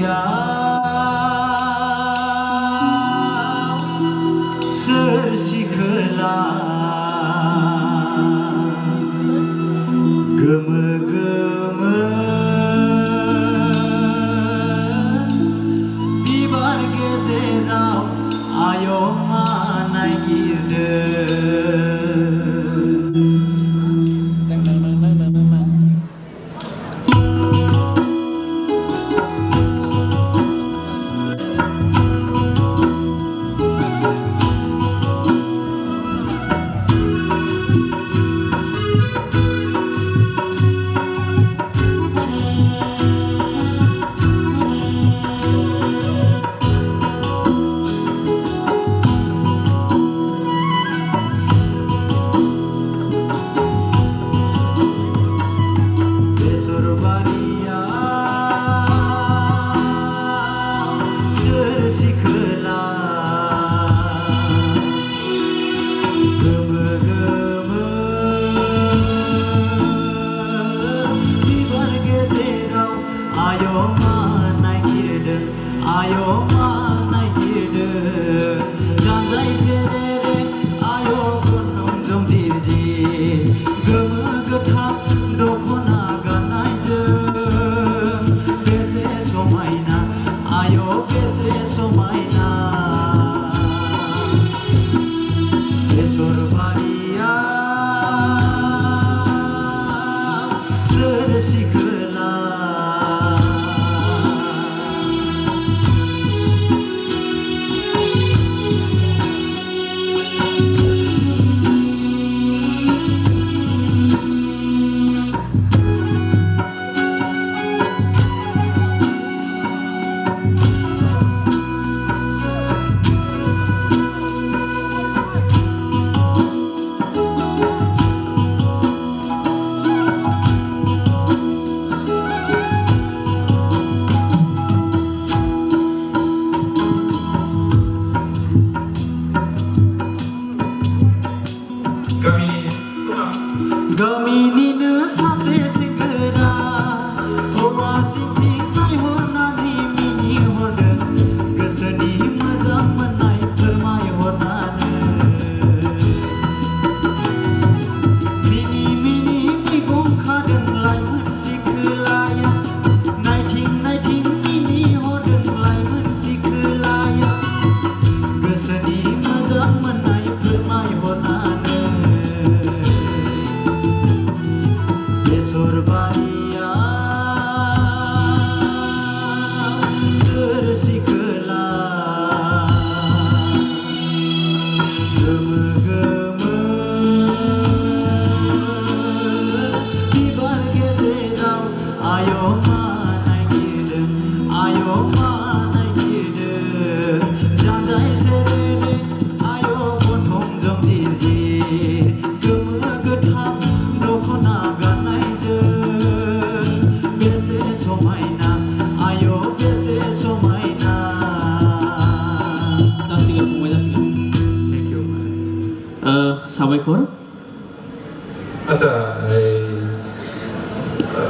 Assalamualaikum.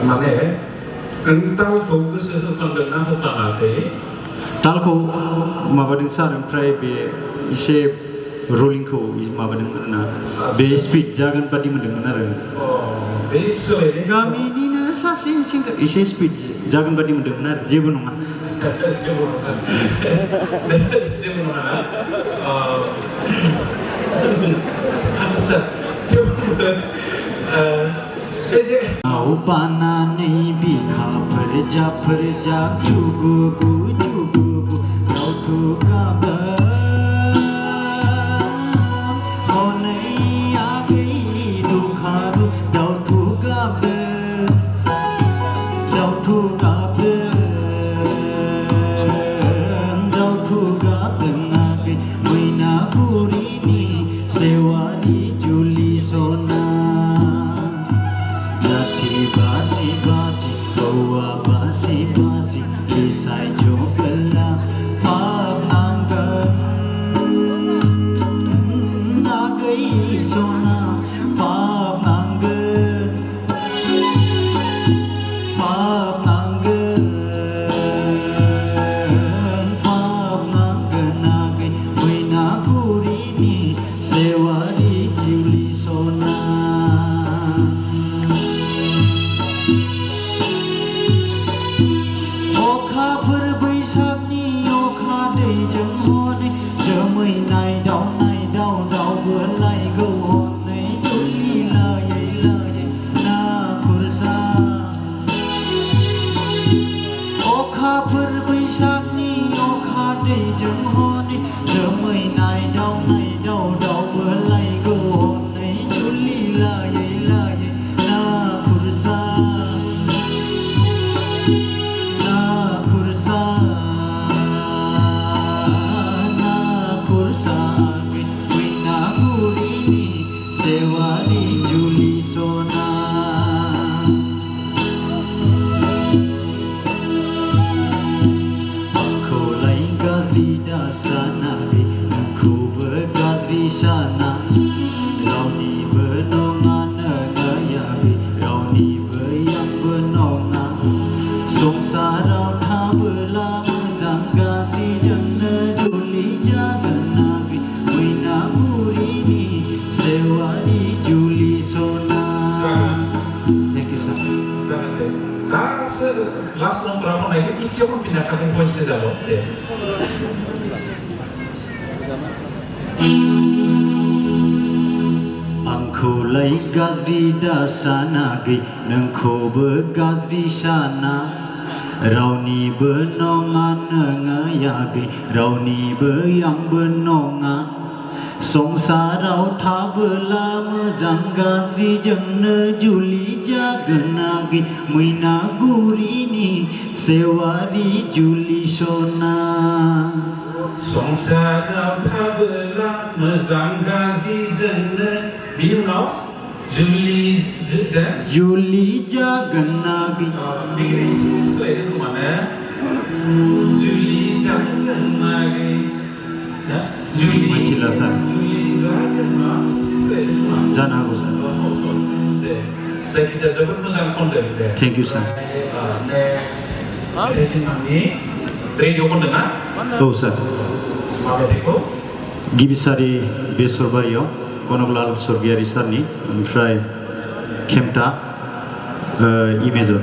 माने ताल focus होफांदों ना होफाङाखै तालखौ माबादों सार ओमफ्राय बे एसे रलिंखौ माबादोंमोन ना बे स्पिड जागोन बादि मोनदोंमोन आरो बे सोलायनाय गामिनिनो सासे सिंगार एसे स्पिड जागोन बादि मोनदोंमोन आरो जेबो नङा जेबो नङा बानानै बिखाफोर जा जुगुगु जुगुगु रावथु गाबो हनै आगै दुखारु दावथु गाबो दावथु गाबों आगै मैनागुरिनि सेवारि जुलि सना Basi basi, bawa basi basi, kisah jokela, faham angkat, nagai sona, faham angkat, faham angkat. फोर बैसागनि अखा दैजों हनै जोमै नायदाव नायदाव दावबोलायगौ हनै जुलि लायै लायै ना खुरसा मैनागुरिनि सेवारि जुलि सना आंखौलाय गाज्रि दासानाखै नोंखौबो गाज्रि साना रावनिबो नङा नोङायाखै रावनिबो आंबो नङा संसाराव थाबोला मोजां गाज्रिजोंनो जुलि जागोनाखै मैनागुरिनि सेवारि जुलि सना Thank you, sir. Last one para apa lagi? Kita pun pindah ke voice ke dalam. आंखौलाय गाज्रि दासानाखै नोंखौबो गाज्रि साना रावनिबो नङा नोङायाखै रावनिबो आंबो नङा संसाराव थाबोला मोजां गाज्रिजोंनो जुलि जागोनाखै मैनागुरिनि सेवारि जुलि सना संसाराव थाबोला मोजां गाज्रिजोंनो बिनि उनाव जुलि जागोनाखै सोलायदों खोमाना जुलि जागोनाखै मिथिला सार जानो हागौ सार जायखिजाया जोबोद मोजां खनदों दे थेंक इउ सार रेडिअ खनदों ना औ सार माबायदिखौ गिबिसारि बेसरबारियाव कनकलाल स्वर्गियारि सारनि ओमफ्राय खेमथा इमेजर